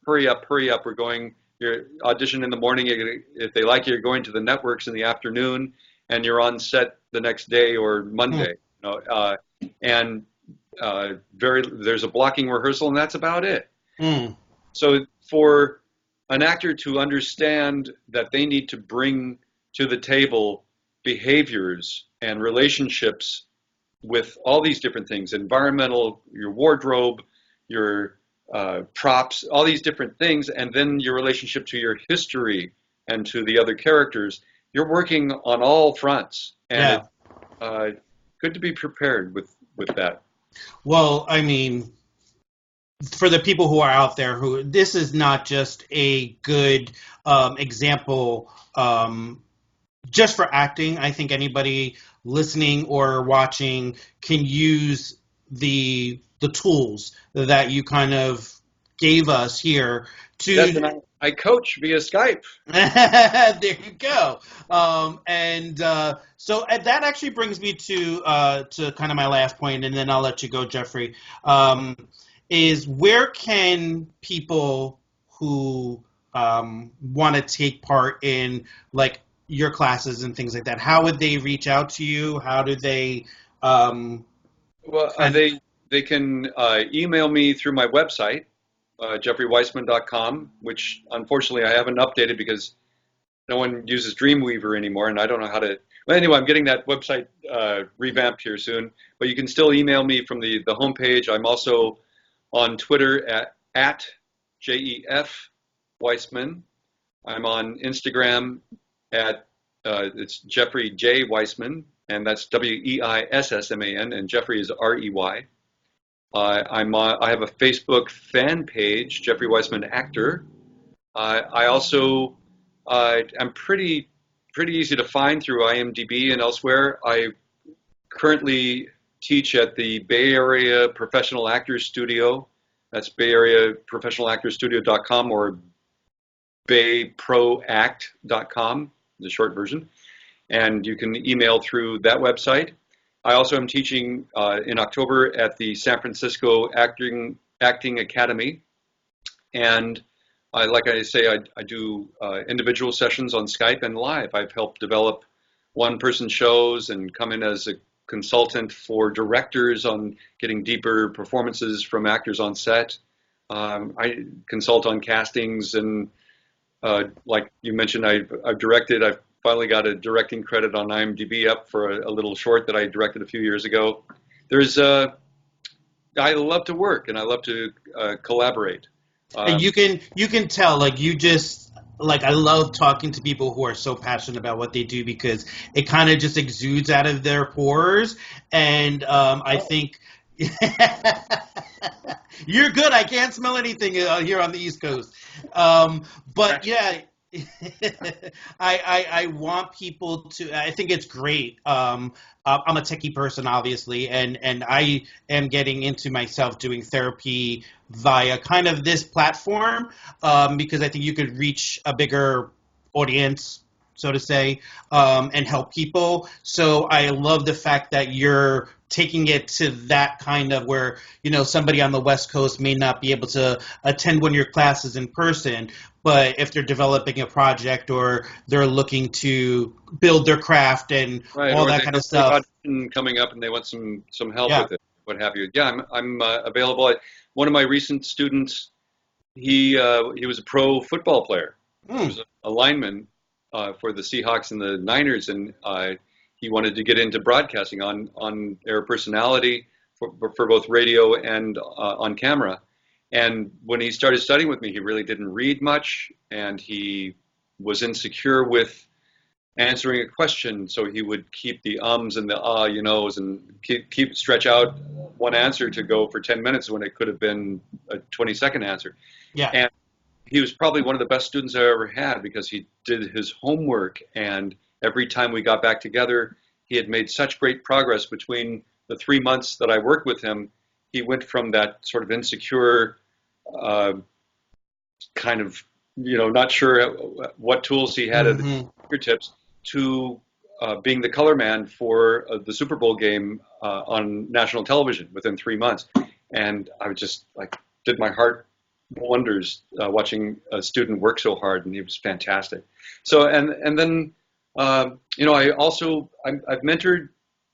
We're going. You're audition in the morning. If they like you, you're going to the networks in the afternoon, and you're on set the next day or Monday. There's a blocking rehearsal, and that's about it. So for an actor to understand that they need to bring to the table behaviors and relationships with all these different things, environmental, your wardrobe, your props, all these different things, and then your relationship to your history and to the other characters, you're working on all fronts. And it's good to be prepared with that. Well, I mean, for the people who are out there, this is not just a good example just for acting. I think anybody listening or watching can use the tools that you kind of gave us here to. Yes, and I coach via Skype. There you go. So that actually brings me to kind of my last point, and then I'll let you go, Jeffrey. Is where can people who want to take part in like your classes and things like that, how would they reach out to you? How do they? They can email me through my website, jeffreyweissman.com, which unfortunately I haven't updated because no one uses Dreamweaver anymore, and I don't know how to. Well, anyway, I'm getting that website revamped here soon. But you can still email me from the homepage. I'm also on Twitter at JEF Weissman. I'm on Instagram at It's Jeffrey J. Weissman, and that's Weissman, and Jeffery is Rey. I have a Facebook fan page, Jeffrey Weissman Actor. I also am pretty easy to find through IMDb and elsewhere. I currently teach at the Bay Area Professional Actors Studio. That's bayareaprofessionalactorsstudio.com or bayproact.com, the short version. And you can email through that website. I also am teaching in October at the San Francisco Acting Academy. And like I say, I do individual sessions on Skype and live. I've helped develop one-person shows and come in as a consultant for directors on getting deeper performances from actors on set. I consult on castings, and like you mentioned, I've directed. I've finally got a directing credit on IMDb up for a little short that I directed a few years ago. I love to work and I love to collaborate. And you can tell, like, you just, like, I love talking to people who are so passionate about what they do because it kind of just exudes out of their pores. And I think you're good. I can't smell anything here on the East Coast. But yeah, I want people to. I think it's great. I'm a techie person, obviously, and I am getting into myself doing therapy via kind of this platform because I think you could reach a bigger audience, so to say, and help people. So I love the fact that you're taking it to that kind of where, you know, somebody on the West Coast may not be able to attend one of your classes in person, but if they're developing a project or they're looking to build their craft and all that kind of stuff. Coming up and they want some help with it, what have you. Yeah, I'm available. One of my recent students, he was a pro football player. He was a lineman for the Seahawks and the Niners, and he wanted to get into broadcasting on air personality for both radio and on camera. And when he started studying with me, he really didn't read much, and he was insecure with answering a question, so he would keep the ums and the you knows and stretch out one answer to go for 10 minutes when it could have been a 20-second answer. Yeah. And he was probably one of the best students I ever had because he did his homework, and every time we got back together, he had made such great progress between the 3 months that I worked with him. He went from that sort of insecure kind of, you know, not sure what tools he had at his fingertips to being the color man for the Super Bowl game on national television within 3 months. And I was just like, did my heart wonders watching a student work so hard, and he was fantastic. So, and then, you know, I've mentored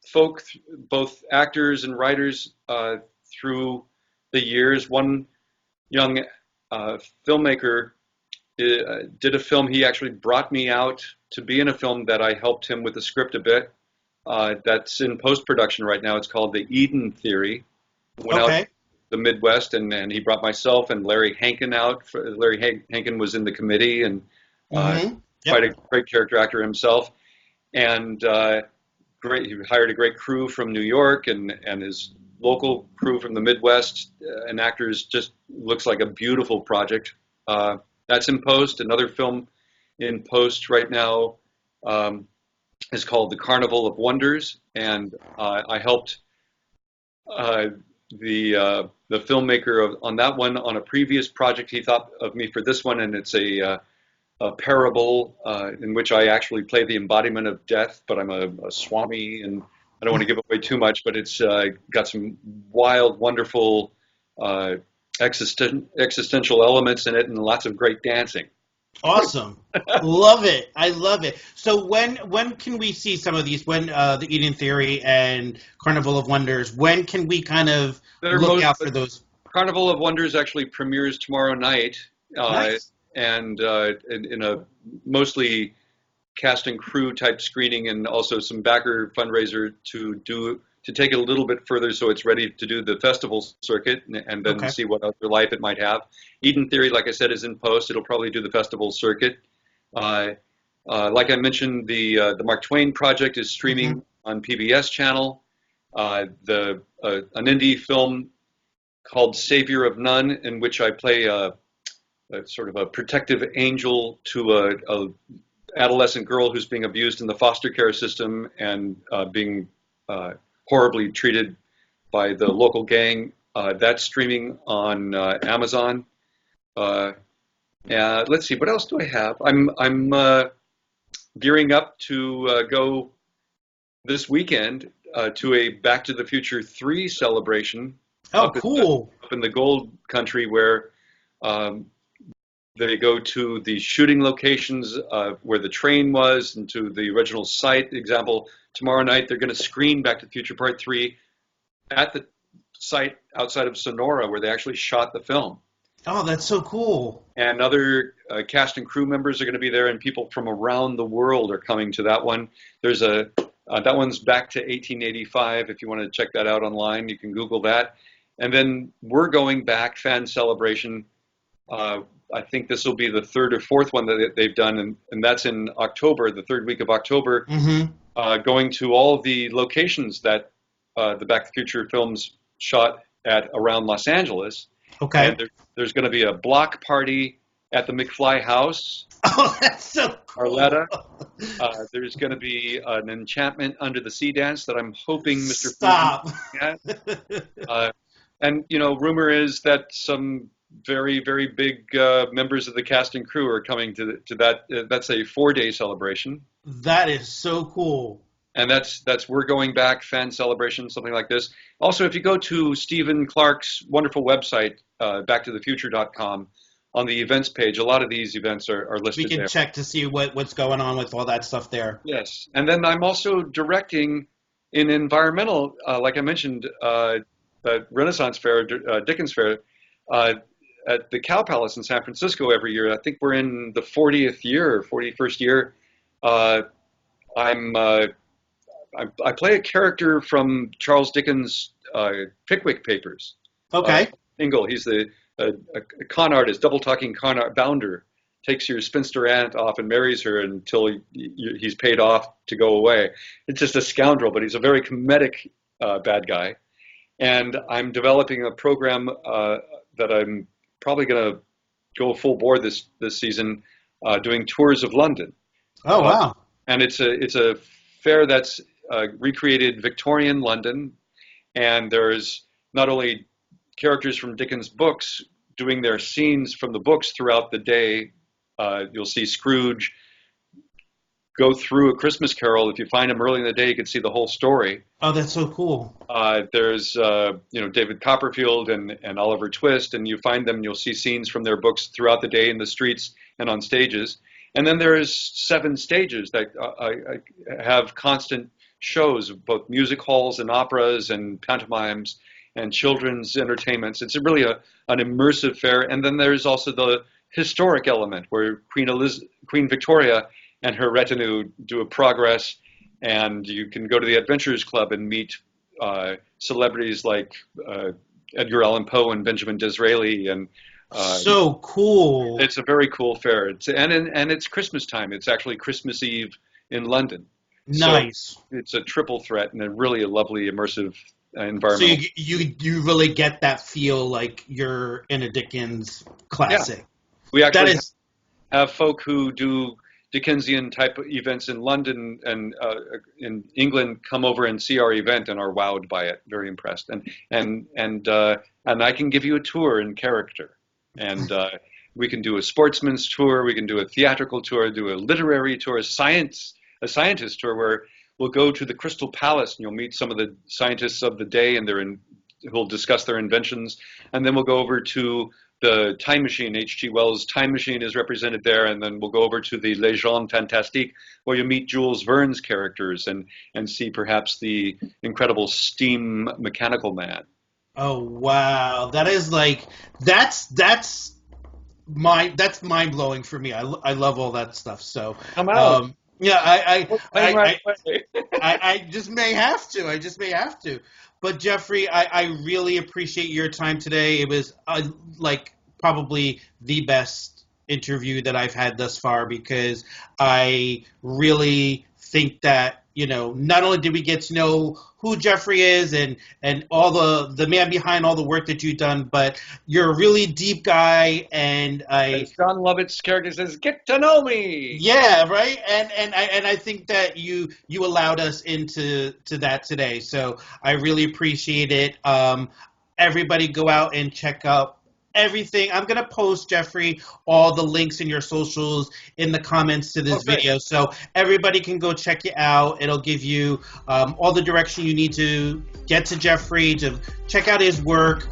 folk, both actors and writers through the years. One young filmmaker did a film. He actually brought me out to be in a film that I helped him with the script a bit. That's in post-production right now. It's called The Eden Theory. Went out the Midwest, and he brought myself and Larry Hankin out. Larry Hankin was in the committee, and quite a great character actor himself. And he hired a great crew from New York and his local crew from the Midwest and actors. Just looks like a beautiful project. That's in post. Another film in post right now is called The Carnival of Wonders, and I helped the filmmaker on that one on a previous project. He thought of me for this one, and it's a parable in which I actually play the embodiment of death, but I'm a swami, and I don't want to give away too much, but it's got some wild, wonderful existential elements in it and lots of great dancing. Awesome. Love it. I love it. So when can we see some of these? When the Eden Theory and Carnival of Wonders, when can we kind of look out for those? Carnival of Wonders actually premieres tomorrow night. Nice. And in a mostly cast and crew type screening, and also some backer fundraiser to take it a little bit further so it's ready to do the festival circuit and then see what other life it might have. Eden Theory, like I said, is in post. It'll probably do the festival circuit. Like I mentioned, the Mark Twain Project is streaming on PBS channel. An indie film called Savior of None, in which I play a sort of a protective angel to a adolescent girl who's being abused in the foster care system and being horribly treated by the local gang. That's streaming on Amazon. Let's see, what else do I have? I'm gearing up to go this weekend to a Back to the Future 3 celebration. Oh, cool! Up in the Gold Country, where they go to the shooting locations where the train was and to the original site. Example, tomorrow night they're going to screen Back to the Future Part 3 at the site outside of Sonora where they actually shot the film. Oh, that's so cool. And other cast and crew members are going to be there, and people from around the world are coming to that one. There's that one's back to 1885. If you want to check that out online, you can Google that. And then we're going back, fan celebration. I think this will be the third or fourth one that they've done, and that's in October, the third week of October, going to all the locations that the Back to the Future films shot at around Los Angeles. Okay. And there's going to be a block party at the McFly house. Oh, that's so cool. Arletta. There's going to be an enchantment under the sea dance that I'm hoping Mr. Stop. And, rumor is that some very, very big members of the cast and crew are coming to that. That's a 4-day celebration. That is so cool. And that's We're Going Back fan celebration, something like this. Also, if you go to Stephen Clark's wonderful website, backtothefuture.com, on the events page, a lot of these events are listed there. We can check to see what's going on with all that stuff there. Yes. And then I'm also directing in environmental, like I mentioned, the Renaissance Fair, Dickens Fair, at the Cow Palace in San Francisco every year. I think we're in the 40th year, 41st year. I play a character from Charles Dickens' Pickwick Papers. Okay. Ingle, he's a con artist, double-talking con art bounder, takes your spinster aunt off and marries her until he's paid off to go away. It's just a scoundrel, but he's a very comedic bad guy. And I'm developing a program that I'm probably going to go full board this season, doing tours of London. Oh, wow. And it's a fair that's recreated Victorian London, and there's not only characters from Dickens' books doing their scenes from the books throughout the day. You'll see Scrooge go through A Christmas Carol. If you find him early in the day, you can see the whole story. Oh, that's so cool. There's David Copperfield and Oliver Twist, and you find them, you'll see scenes from their books throughout the day in the streets and on stages. And then there's 7 stages that I have constant shows, both music halls and operas and pantomimes and children's entertainments. It's really an immersive fair. And then there's also the historic element where Queen Victoria and her retinue do a progress, and you can go to the Adventurers Club and meet celebrities like Edgar Allan Poe and Benjamin Disraeli. And so cool. It's a very cool fair. And it's Christmas time. It's actually Christmas Eve in London. Nice. So it's a triple threat and a really lovely immersive environment. So you really get that feel like you're in a Dickens classic. Yeah. We actually have folk who do Dickensian type of events in London and in England come over and see our event and are wowed by it, very impressed. And I can give you a tour in character. And we can do a sportsman's tour, we can do a theatrical tour, do a literary tour, a scientist tour where we'll go to the Crystal Palace and you'll meet some of the scientists of the day and who'll discuss their inventions. And then we'll go over to the Time Machine. H.G. Wells' Time Machine is represented there. And then we'll go over to the Légendes Fantastiques where you meet Jules Verne's characters and see perhaps the incredible steam mechanical man. Oh, wow. That is that's mind blowing for me. I love all that stuff. So come out. Yeah, I just may have to. But Jeffrey, I really appreciate your time today. It was probably the best interview that I've had thus far, because I really think that, not only did we get to know who Jeffery is and all the man behind all the work that you've done, but you're a really deep guy, and As John Lovett's character says, "Get to know me." Yeah, right. And I think that you allowed us into that today, so I really appreciate it. Everybody go out and check out everything. I'm going to post, Jeffrey, all the links in your socials in the comments to this video, so everybody can go check it out. It'll give you all the direction you need to get to Jeffrey, to check out his work.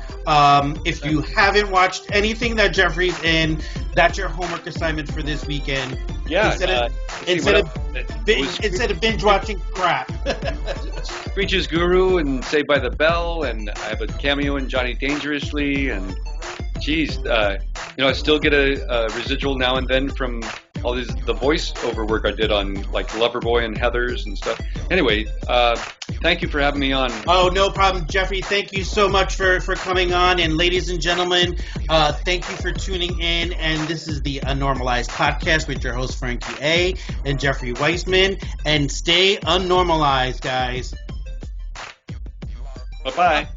If you haven't watched anything that Jeffrey's in, that's your homework assignment for this weekend. Yeah. Instead of binge watching crap. Screech's Guru and Saved by the Bell, and I have a cameo in Johnny Dangerously, and geez, I still get a residual now and then from all the voiceover work I did on like Loverboy and Heathers and stuff. Anyway, thank you for having me on. Oh, no problem, Jeffrey. Thank you so much for coming on. And ladies and gentlemen, thank you for tuning in. And this is the Unnormalized Podcast with your host, Frankie A. and Jeffrey Weissman. And stay unnormalized, guys. Bye-bye.